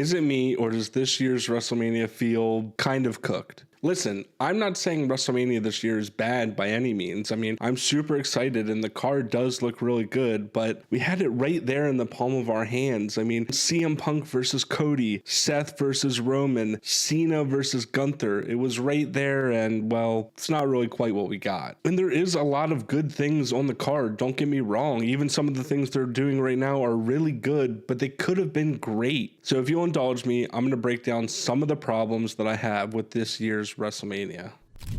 Is it me, or does this year's WrestleMania feel kind of cooked? Listen, I'm not saying WrestleMania this year is bad by any means. I mean, I'm super excited and the card does look really good, but we had it right there in the palm of our hands. I mean, CM Punk versus Cody, Seth versus Roman, Cena versus Gunther. It was right there, and well, it's not really quite what we got. And there is a lot of good things on the card, don't get me wrong. Even some of the things they're doing right now are really good, but they could have been great. So if you'll indulge me, I'm going to break down some of the problems that I have with this year's WrestleMania.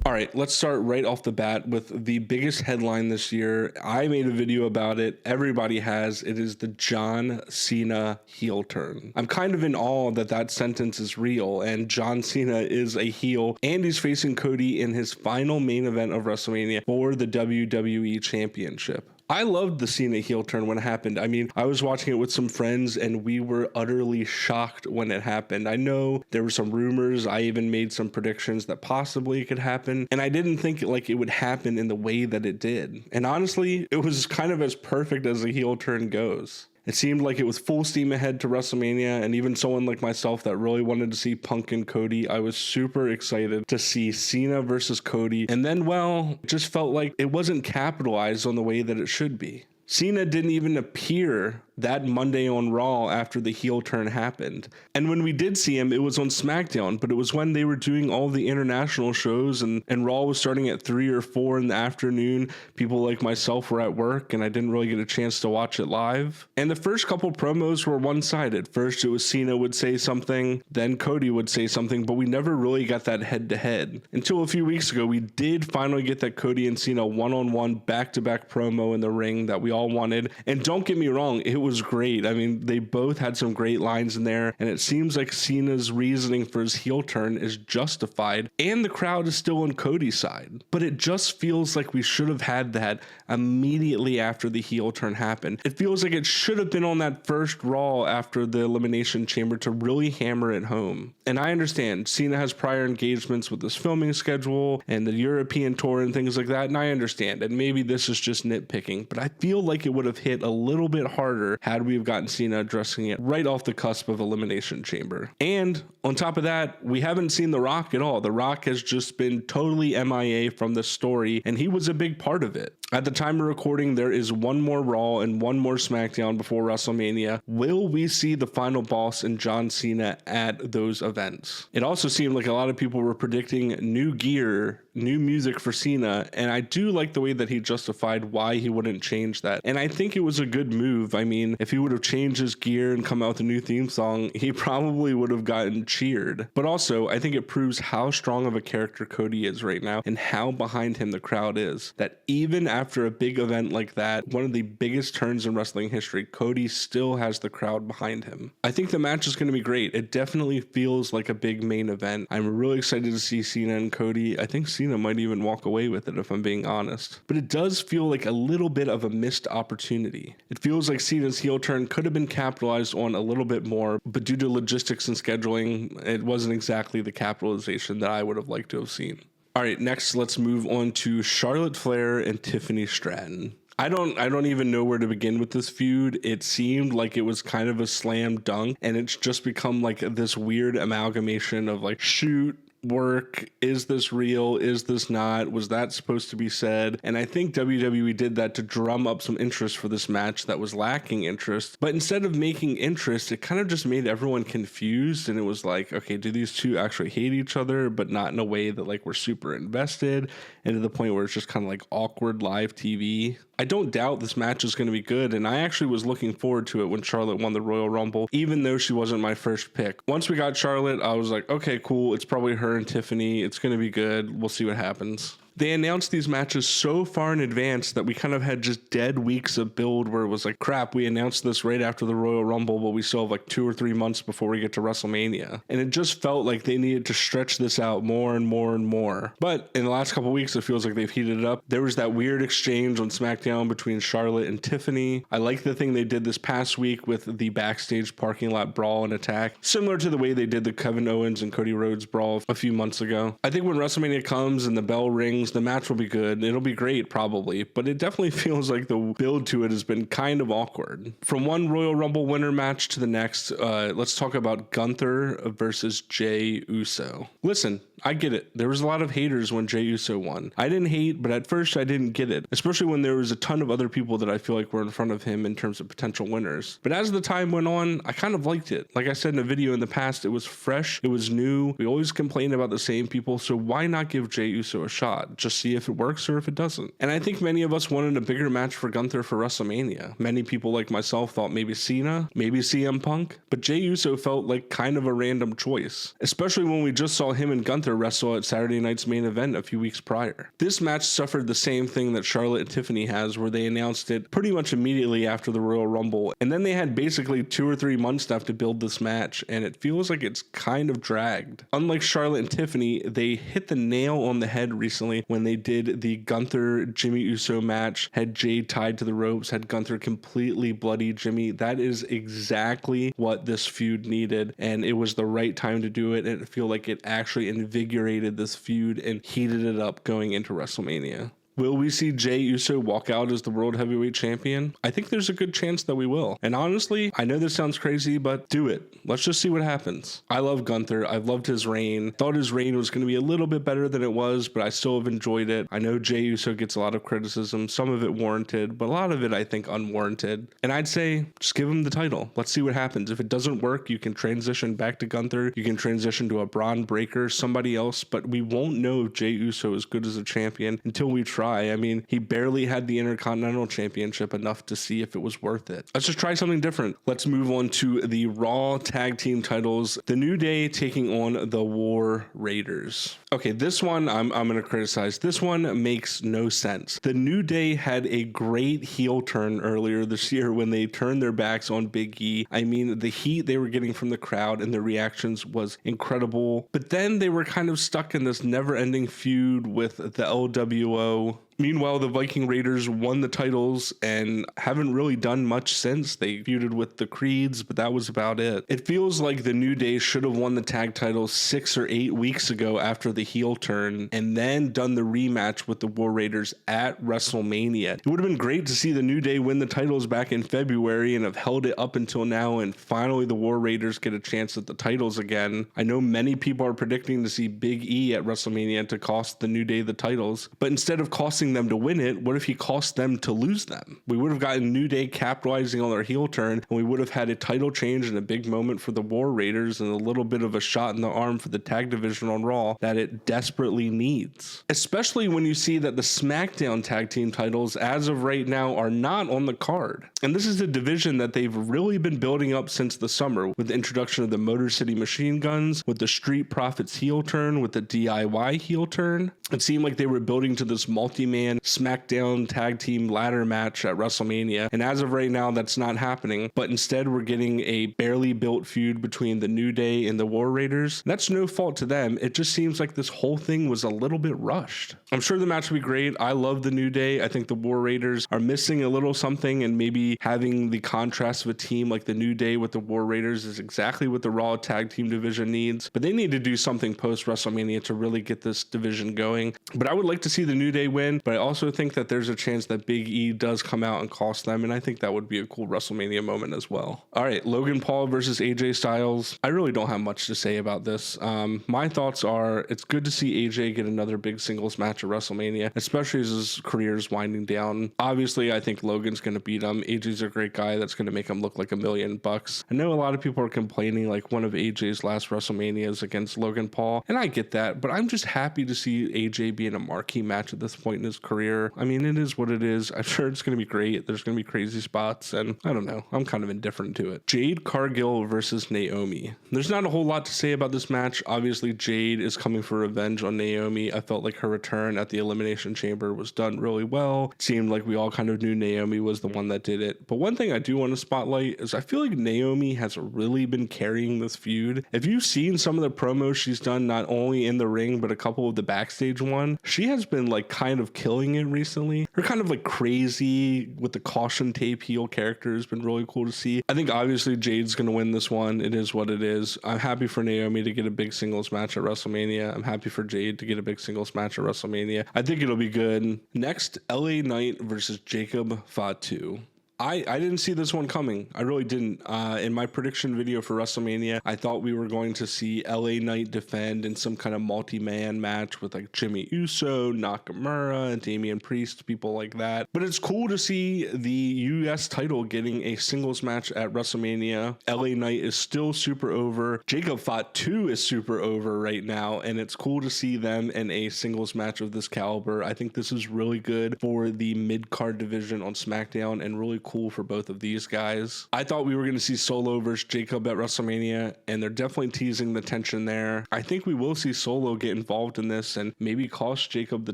All right, let's start right off the bat with the biggest headline this year. I made a video about it. Everybody has. It is the John Cena heel turn. I'm kind of in awe that that sentence is real, and John Cena is a heel, and he's facing Cody in his final main event of WrestleMania for the WWE Championship. I loved the Cena heel turn when it happened. I mean, I was watching it with some friends and we were utterly shocked when it happened. I know there were some rumors. I even made some predictions that possibly it could happen. And I didn't think it would happen in the way that it did. And honestly, it was kind of as perfect as a heel turn goes. It seemed like it was full steam ahead to WrestleMania, and even someone like myself that really wanted to see Punk and Cody, I was super excited to see Cena versus Cody. And then, well, it just felt like it wasn't capitalized on the way that it should be. Cena didn't even appear that Monday on Raw after the heel turn happened. And when we did see him, it was on Smackdown, but it was when they were doing all the international shows and Raw was starting at 3 or 4 in the afternoon. People like myself were at work and I didn't really get a chance to watch it live. And the first couple promos were one-sided. First it was Cena would say something, then Cody would say something, but we never really got that head-to-head. Until a few weeks ago, we did finally get that Cody and Cena one-on-one back-to-back promo in the ring that we all wanted. And don't get me wrong, it was great. I mean, they both had some great lines in there, and it seems like Cena's reasoning for his heel turn is justified, and the crowd is still on Cody's side. But it just feels like we should have had that immediately after the heel turn happened. It feels like it should have been on that first Raw after the Elimination Chamber to really hammer it home. And I understand Cena has prior engagements with this filming schedule and the European tour and things like that, and I understand, and maybe this is just nitpicking, but I feel like it would have hit a little bit harder had we have gotten Cena addressing it right off the cusp of Elimination Chamber. And on top of that, we haven't seen The Rock at all. The Rock has just been totally MIA from the story, and he was a big part of it. At the time of recording, there is one more Raw and one more Smackdown before WrestleMania. Will we see the final boss and John Cena at those events? It also seemed like a lot of people were predicting new gear, new music for Cena, and I do like the way that he justified why he wouldn't change that. And I think it was a good move. I mean, if he would have changed his gear and come out with a new theme song, he probably would have gotten cheered. But also, I think it proves how strong of a character Cody is right now and how behind him the crowd is. That even after a big event like that, one of the biggest turns in wrestling history, Cody still has the crowd behind him. I think the match is going to be great. It definitely feels like a big main event. I'm really excited to see Cena and Cody. I think Cena might even walk away with it if I'm being honest. But it does feel like a little bit of a missed opportunity. It feels like Cena's heel turn could have been capitalized on a little bit more, but due to logistics and scheduling, it wasn't exactly the capitalization that I would have liked to have seen. All right, next let's move on to Charlotte Flair and Tiffany Stratton. I don't even know where to begin with this feud. It seemed like it was kind of a slam dunk, and it's just become like this weird amalgamation of like shoot, work, is this real, is this not, was that supposed to be said? And I think WWE did that to drum up some interest for this match that was lacking interest, but instead of making interest, it kind of just made everyone confused, and it was like, okay, do these two actually hate each other, but not in a way that like we're super invested, and to the point where it's just kind of like awkward live TV. I don't doubt this match is going to be good, and I actually was looking forward to it when Charlotte won the Royal Rumble, even though she wasn't my first pick. Once we got Charlotte, I was like, okay, cool, it's probably her and Tiffany, it's going to be good, we'll see what happens. They announced these matches so far in advance that we kind of had just dead weeks of build where it was like, crap, we announced this right after the Royal Rumble, but we still have like 2 or 3 months before we get to WrestleMania. And it just felt like they needed to stretch this out more and more and more. But in the last couple of weeks, it feels like they've heated it up. There was that weird exchange on Smackdown between Charlotte and Tiffany. I like the thing they did this past week with the backstage parking lot brawl and attack, similar to the way they did the Kevin Owens and Cody Rhodes brawl a few months ago. I think when WrestleMania comes and the bell rings things. The match will be good. It'll be great probably, but it definitely feels like the build to it has been kind of awkward. From one Royal Rumble winner match to the next, let's talk about Gunther versus Jey Uso. Listen, I get it. There was a lot of haters when Jey Uso won. I didn't hate, but at first I didn't get it, especially when there was a ton of other people that I feel like were in front of him in terms of potential winners. But as the time went on, I kind of liked it. Like I said in a video in the past, it was fresh, it was new. We always complain about the same people, so why not give Jey Uso a shot? Just see if it works or if it doesn't. And I think many of us wanted a bigger match for Gunther for WrestleMania. Many people like myself thought maybe Cena, maybe CM Punk, but Jey Uso felt like kind of a random choice, especially when we just saw him and Gunther wrestle at Saturday night's main event a few weeks prior. This match suffered the same thing that Charlotte and Tiffany has, where they announced it pretty much immediately after the Royal Rumble, and then they had basically 2 or 3 months left to build this match, and it feels like it's kind of dragged. Unlike Charlotte and Tiffany, they hit the nail on the head recently when they did the Gunther Jimmy Uso match, had Jade tied to the ropes, had Gunther completely bloody Jimmy. That is exactly what this feud needed, and it was the right time to do it, and I feel like it actually invigorated this feud and heated it up going into WrestleMania. Will we see Jey Uso walk out as the World Heavyweight Champion? I think there's a good chance that we will. And honestly, I know this sounds crazy, but do it. Let's just see what happens. I love Gunther. I've loved his reign. Thought his reign was going to be a little bit better than it was, but I still have enjoyed it. I know Jey Uso gets a lot of criticism, some of it warranted, but a lot of it I think unwarranted. And I'd say just give him the title. Let's see what happens. If it doesn't work, you can transition back to Gunther. You can transition to a Braun Breaker, somebody else, but we won't know if Jey Uso is good as a champion until we try. I mean, he barely had the Intercontinental Championship enough to see if it was worth it. Let's just try something different. Let's move on to the Raw Tag Team titles. The New Day taking on the War Raiders. Okay, this one I'm going to criticize. This one makes no sense. The New Day had a great heel turn earlier this year when they turned their backs on Big E. I mean, the heat they were getting from the crowd and their reactions was incredible. But then they were kind of stuck in this never-ending feud with the LWO. Meanwhile, the Viking Raiders won the titles and haven't really done much since. They feuded with the Creeds, but that was about it. It feels like the New Day should have won the tag titles 6 or 8 weeks ago after the heel turn and then done the rematch with the War Raiders at WrestleMania. It would have been great to see the New Day win the titles back in February and have held it up until now, and finally the War Raiders get a chance at the titles again. I know many people are predicting to see Big E at WrestleMania to cost the New Day the titles, but instead of costing them to win it, what if he cost them to lose them? We would have gotten New Day capitalizing on their heel turn, and we would have had a title change and a big moment for the War Raiders and a little bit of a shot in the arm for the tag division on Raw that it desperately needs. Especially when you see that the Smackdown tag team titles as of right now are not on the card. And this is a division that they've really been building up since the summer with the introduction of the Motor City Machine Guns, with the Street Profits heel turn, with the DIY heel turn. It seemed like they were building to this multi-man Smackdown tag team ladder match at WrestleMania, and as of right now that's not happening, but instead we're getting a barely built feud between the New Day and the War Raiders. That's no fault to them, it just seems like this whole thing was a little bit rushed. I'm sure the match will be great. I love the New Day. I think the War Raiders are missing a little something, and maybe having the contrast of a team like the New Day with the War Raiders is exactly what the Raw tag team division needs, but they need to do something post WrestleMania to really get this division going. But I would like to see the New Day win, but I also think that there's a chance that Big E does come out and cost them, and I think that would be a cool WrestleMania moment as well. All right, Logan Paul versus AJ Styles. I really don't have much to say about this. My thoughts are it's good to see AJ get another big singles match at WrestleMania, especially as his career is winding down. Obviously, I think Logan's going to beat him. AJ's a great guy that's going to make him look like $1 million. I know a lot of people are complaining like one of AJ's last WrestleManias against Logan Paul, and I get that, but I'm just happy to see AJ be in a marquee match at this point in his career. I mean, it is what it is. I'm sure it's going to be great. There's going to be crazy spots, and I don't know. I'm kind of indifferent to it. Jade Cargill versus Naomi. There's not a whole lot to say about this match. Obviously, Jade is coming for revenge on Naomi. I felt like her return at the Elimination Chamber was done really well. It seemed like we all kind of knew Naomi was the one that did it. But one thing I do want to spotlight is I feel like Naomi has really been carrying this feud. If you've seen some of the promos she's done, not only in the ring, but a couple of the backstage one, she has been like kind of killing it recently. Her kind of like crazy with the caution tape heel character has been really cool to see. I think obviously Jade's going to win this one. It is what it is. I'm happy for Naomi to get a big singles match at WrestleMania. I'm happy for Jade to get a big singles match at WrestleMania. I think it'll be good. Next, LA Knight versus Jacob Fatu. I didn't see this one coming. I really didn't. In my prediction video for WrestleMania, I thought we were going to see LA Knight defend in some kind of multi-man match with like Jimmy Uso, Nakamura, and Damian Priest, people like that. But it's cool to see the US title getting a singles match at WrestleMania. LA Knight is still super over. Jacob Fatu is super over right now, and it's cool to see them in a singles match of this caliber. I think this is really good for the mid-card division on SmackDown and really cool for both of these guys. I thought we were going to see Solo versus Jacob at WrestleMania, and they're definitely teasing the tension there. I think we will see Solo get involved in this and maybe cost Jacob the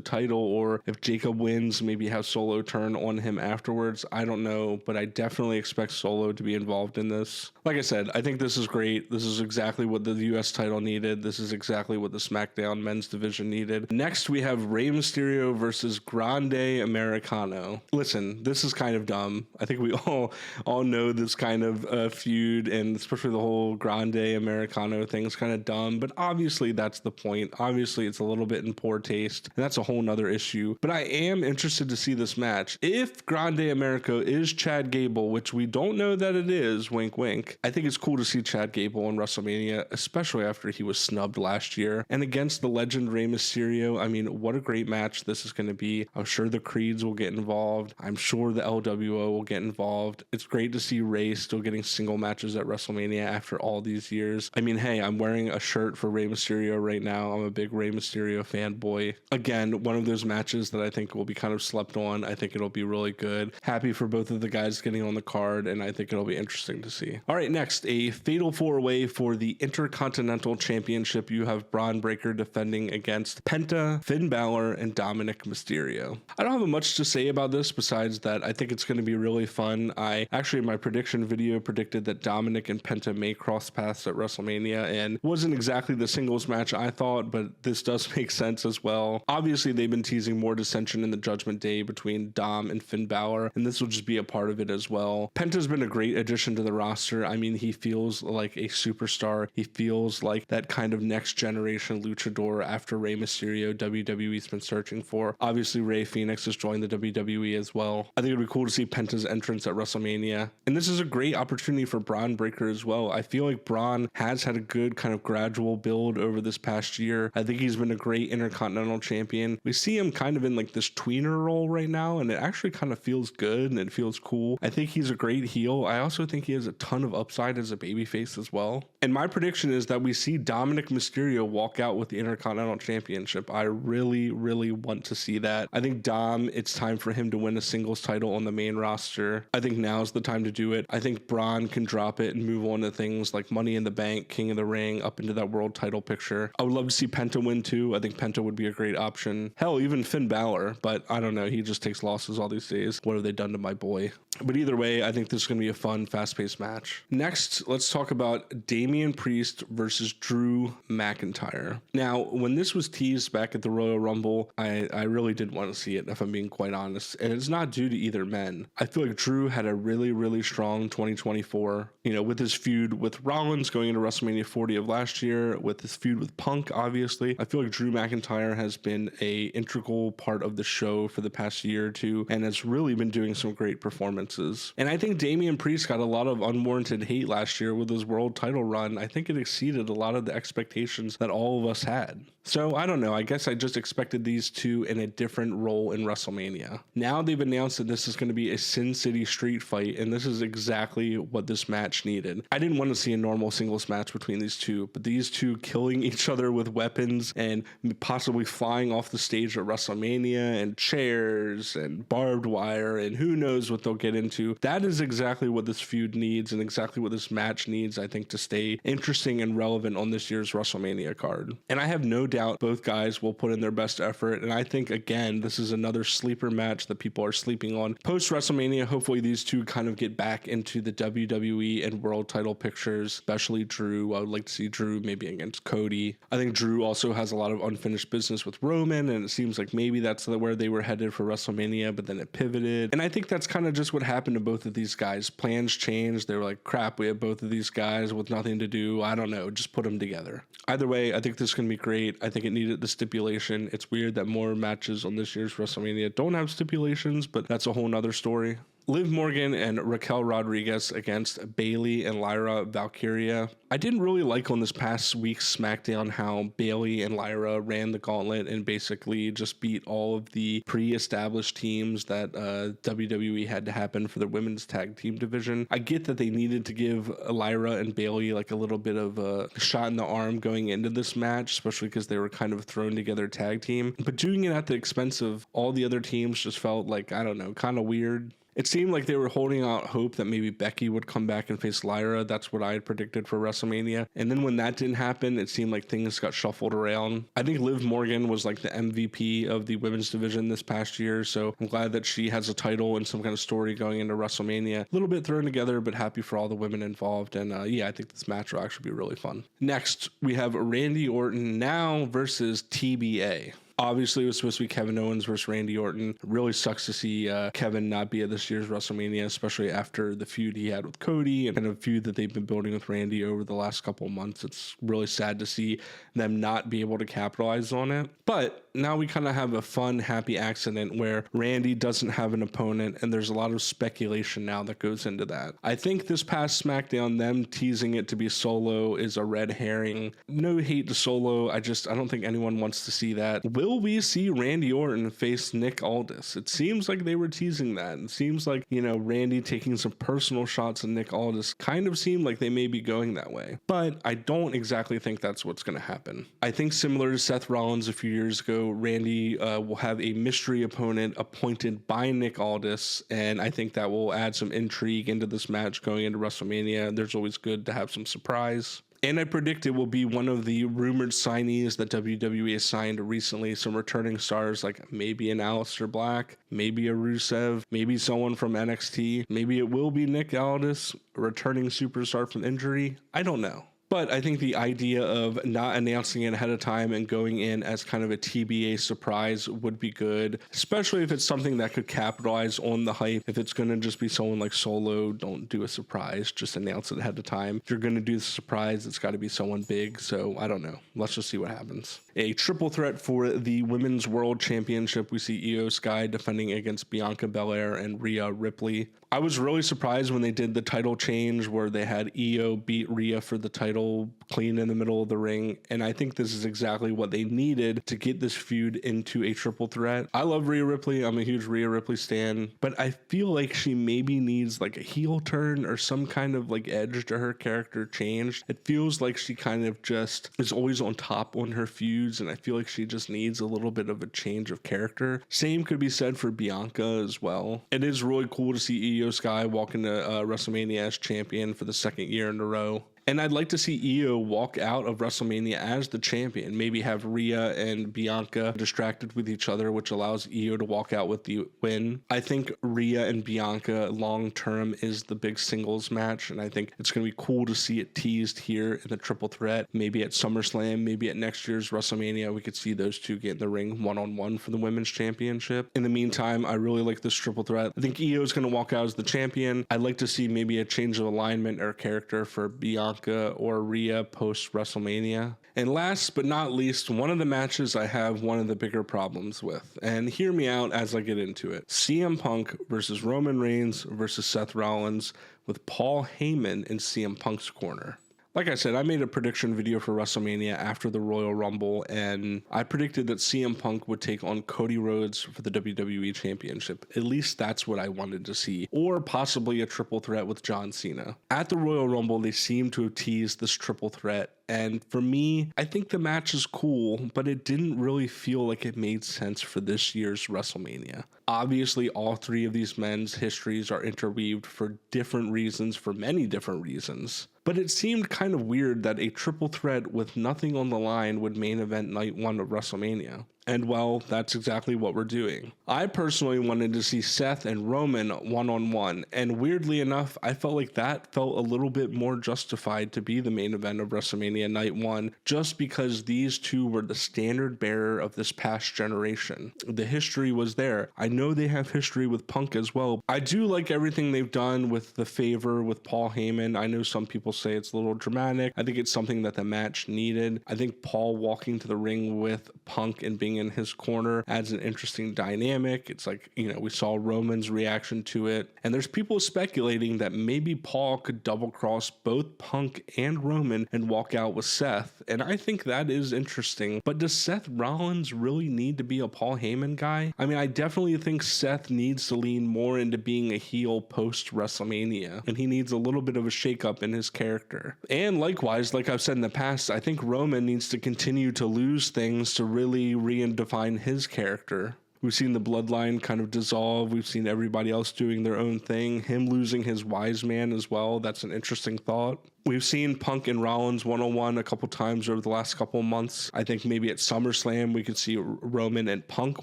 title, or if Jacob wins, maybe have Solo turn on him afterwards. I don't know, but I definitely expect Solo to be involved in this. Like I said, I think this is great. This is exactly what the US title needed. This is exactly what the SmackDown men's division needed. Next, we have Rey Mysterio versus Grande Americano. Listen, this is kind of dumb. I think we all know this kind of feud, and especially the whole Grande Americano thing is kind of dumb, but obviously that's the point. Obviously it's a little bit in poor taste, and that's a whole nother issue. But I am interested to see this match. If Grande America is Chad Gable, which we don't know that it is, wink wink, I think it's cool to see Chad Gable in WrestleMania, especially after he was snubbed last year. And against the legend Rey Mysterio, I mean, what a great match this is going to be. I'm sure the Creeds will get involved. I'm sure the LWO will get involved. It's great to see Rey still getting single matches at WrestleMania after all these years. I mean, hey, I'm wearing a shirt for Rey Mysterio right now. I'm a big Rey Mysterio fanboy. Again, one of those matches that I think will be kind of slept on. I think it'll be really good. Happy for both of the guys getting on the card, and I think it'll be interesting to see. All right, next, a fatal four-way for the Intercontinental Championship. You have Braun Breaker defending against Penta, Finn Balor, and Dominic Mysterio. I don't have much to say about this besides that I think it's going to be really fun. I actually in my prediction video predicted that Dominic and Penta may cross paths at WrestleMania, and wasn't exactly the singles match I thought, but this does make sense as well. Obviously they've been teasing more dissension in the Judgment Day between Dom and Finn Balor, and this will just be a part of it as well. Penta's been a great addition to the roster. I mean, he feels like a superstar. He feels like that kind of next generation luchador after Rey Mysterio WWE's been searching for. Obviously Rey Fenix has joined the WWE as well. I think it'd be cool to see Penta's entrance at WrestleMania, and this is a great opportunity for Braun Breaker as well. I feel like Braun has had a good kind of gradual build over this past year. I think he's been a great Intercontinental Champion. We see him kind of in like this tweener role right now, and it actually kind of feels good and it feels cool. I think he's a great heel. I also think he has a ton of upside as a babyface as well. And my prediction is that we see Dominic Mysterio walk out with the Intercontinental Championship. I really, really want to see that. I think Dom, it's time for him to win a singles title on the main roster. I think now's the time to do it. I think Braun can drop it and move on to things like Money in the Bank, King of the Ring, up into that world title picture. I would love to see Penta win too. I think Penta would be a great option. Hell, even Finn Balor, but I don't know. He just takes losses all these days. What have they done to my boy? But either way, I think this is going to be a fun, fast-paced match. Next, let's talk about Damian Priest versus Drew McIntyre. Now, when this was teased back at the Royal Rumble, I really did want to see it, if I'm being quite honest. And it's not due to either men. I feel like Drew had a really, really strong 2024, with his feud with Rollins going into WrestleMania 40 of last year, with his feud with Punk, obviously. I feel like Drew McIntyre has been a integral part of the show for the past year or two, and has really been doing some great performances. And I think Damian Priest got a lot of unwarranted hate last year with his world title run. I think it exceeded a lot of the expectations that all of us had. So I don't know. I guess I just expected these two in a different role in WrestleMania. Now they've announced that this is going to be a Sin City street fight, and this is exactly what this match needed. I didn't want to see a normal singles match between these two, but these two killing each other with weapons and possibly flying off the stage at WrestleMania, and chairs and barbed wire, and who knows what they'll get into. That is exactly what this feud needs and exactly what this match needs, I think, to stay interesting and relevant on this year's WrestleMania card. And I have no doubt both guys will put in their best effort. And I think, again, this is another sleeper match that people are sleeping on. Post WrestleMania, hopefully these two kind of get back into the WWE and world title pictures, especially Drew. I would like to see Drew maybe against Cody. I think Drew also has a lot of unfinished business with Roman, and it seems like maybe that's where they were headed for WrestleMania, but then it pivoted. And I think that's kind of just what happened to both of these guys. Plans changed. They were like, crap, we have both of these guys with nothing to do. I don't know, just put them together. Either way, I think this is going to be great. I think it needed the stipulation. It's weird that more matches on this year's WrestleMania don't have stipulations, but that's a whole nother story. Liv Morgan and Raquel Rodriguez against Bayley and Lyra Valkyria. I didn't really like on this past week's SmackDown how Bayley and Lyra ran the gauntlet and basically just beat all of the pre-established teams that WWE had to happen for the women's tag team division. I get that they needed to give Lyra and Bayley like a little bit of a shot in the arm going into this match, especially because they were kind of thrown together tag team. But doing it at the expense of all the other teams just felt like, I don't know, kind of weird. It seemed like they were holding out hope that maybe Becky would come back and face Lyra. That's what I had predicted for WrestleMania. And then when that didn't happen, it seemed like things got shuffled around. I think Liv Morgan was like the MVP of the women's division this past year. So I'm glad that she has a title and some kind of story going into WrestleMania. A little bit thrown together, but happy for all the women involved. And yeah, I think this match will actually be really fun. Next, we have Randy Orton now versus TBA. Obviously, it was supposed to be Kevin Owens versus Randy Orton. It really sucks to see Kevin not be at this year's WrestleMania, especially after the feud he had with Cody and kind of feud that they've been building with Randy over the last couple of months. It's really sad to see them not be able to capitalize on it. But now we kind of have a fun, happy accident where Randy doesn't have an opponent, and there's a lot of speculation now that goes into that. I think this past SmackDown, them teasing it to be Solo is a red herring. No hate to Solo. I don't think anyone wants to see that. Will we see Randy Orton face Nick Aldis? It seems like they were teasing that. It seems like, Randy taking some personal shots at Nick Aldis kind of seemed like they may be going that way. But I don't exactly think that's what's going to happen. I think similar to Seth Rollins a few years ago, Randy will have a mystery opponent appointed by Nick Aldis, and I think that will add some intrigue into this match going into WrestleMania. There's always good to have some surprise. And I predict it will be one of the rumored signees that WWE has signed recently. Some returning stars like maybe an Aleister Black, maybe a Rusev, maybe someone from NXT. Maybe it will be Nick Aldis, a returning superstar from injury. I don't know. But I think the idea of not announcing it ahead of time and going in as kind of a TBA surprise would be good, especially if it's something that could capitalize on the hype. If it's going to just be someone like Solo, don't do a surprise, just announce it ahead of time. If you're going to do the surprise, it's got to be someone big. So I don't know. Let's just see what happens. A triple threat for the Women's World Championship. We see Io Sky defending against Bianca Belair and Rhea Ripley. I was really surprised when they did the title change where they had Io beat Rhea for the title clean in the middle of the ring. And I think this is exactly what they needed to get this feud into a triple threat. I love Rhea Ripley. I'm a huge Rhea Ripley stan, but I feel like she maybe needs like a heel turn or some kind of like edge to her character change. It feels like she kind of just is always on top on her feuds, and I feel like she just needs a little bit of a change of character. Same could be said for Bianca as well. It is really cool to see Io Sky walk into WrestleMania as champion for the second year in a row. And I'd like to see Io walk out of WrestleMania as the champion. Maybe have Rhea and Bianca distracted with each other, which allows Io to walk out with the win. I think Rhea and Bianca long term is the big singles match, and I think it's going to be cool to see it teased here in the triple threat. Maybe at SummerSlam, maybe at next year's WrestleMania, we could see those two get in the ring one-on-one for the women's championship. In the meantime, I really like this triple threat. I think Io is going to walk out as the champion. I'd like to see maybe a change of alignment or character for Bianca or Rhea post WrestleMania. And last but not least, one of the matches I have one of the bigger problems with, and hear me out as I get into it. CM Punk versus Roman Reigns versus Seth Rollins with Paul Heyman in CM Punk's corner. Like I said, I made a prediction video for WrestleMania after the Royal Rumble, and I predicted that CM Punk would take on Cody Rhodes for the WWE Championship. At least that's what I wanted to see, or possibly a triple threat with John Cena. At the Royal Rumble, they seemed to have teased this triple threat, and for me, I think the match is cool, but it didn't really feel like it made sense for this year's WrestleMania. Obviously, all three of these men's histories are interweaved for different reasons, for many different reasons. But it seemed kind of weird that a triple threat with nothing on the line would main event night one of WrestleMania. And well, that's exactly what we're doing. I personally wanted to see Seth and Roman one-on-one, and weirdly enough, I felt like that felt a little bit more justified to be the main event of WrestleMania Night 1, just because these two were the standard bearer of this past generation. The history was there. I know they have history with Punk as well. I do like everything they've done with the favor with Paul Heyman. I know some people say it's a little dramatic. I think it's something that the match needed. I think Paul walking to the ring with Punk and being in his corner adds an interesting dynamic. It's like, we saw Roman's reaction to it, and there's people speculating that maybe Paul could double cross both Punk and Roman and walk out with Seth, and I think that is interesting. But does Seth Rollins really need to be a Paul Heyman guy? I mean, I definitely think Seth needs to lean more into being a heel post WrestleMania, and he needs a little bit of a shakeup in his character. And likewise, like I've said in the past, I think Roman needs to continue to lose things to really redefine his character. We've seen the bloodline kind of dissolve. We've seen everybody else doing their own thing. Him losing his wise man as well. That's an interesting thought. We've seen Punk and Rollins one-on-one a couple times over the last couple of months. I think maybe at SummerSlam we could see Roman and Punk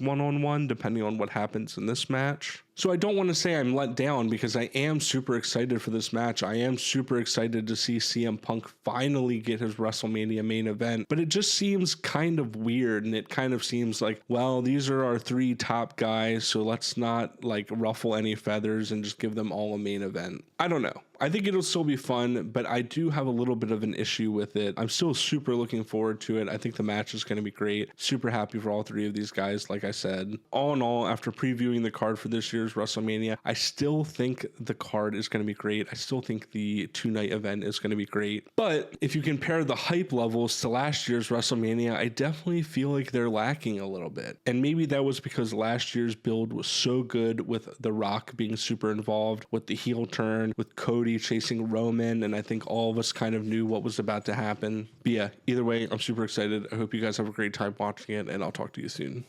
one-on-one depending on what happens in this match. So I don't want to say I'm let down because I am super excited for this match. I am super excited to see CM Punk finally get his WrestleMania main event, but it just seems kind of weird, and it kind of seems like, well, these are our three top guys, so let's not like ruffle any feathers and just give them all a main event. I don't know. I think it'll still be fun, but I do have a little bit of an issue with it. I'm still super looking forward to it. I think the match is going to be great. Super happy for all three of these guys, like I said. All in all, after previewing the card for this year's WrestleMania, I still think the card is going to be great. I still think the two-night event is going to be great. But if you compare the hype levels to last year's WrestleMania, I definitely feel like they're lacking a little bit. And maybe that was because last year's build was so good with The Rock being super involved, with the heel turn, with Cody chasing Roman, and I think all of us kind of knew what was about to happen. But yeah, either way, I'm super excited. I hope you guys have a great time watching it, and I'll talk to you soon.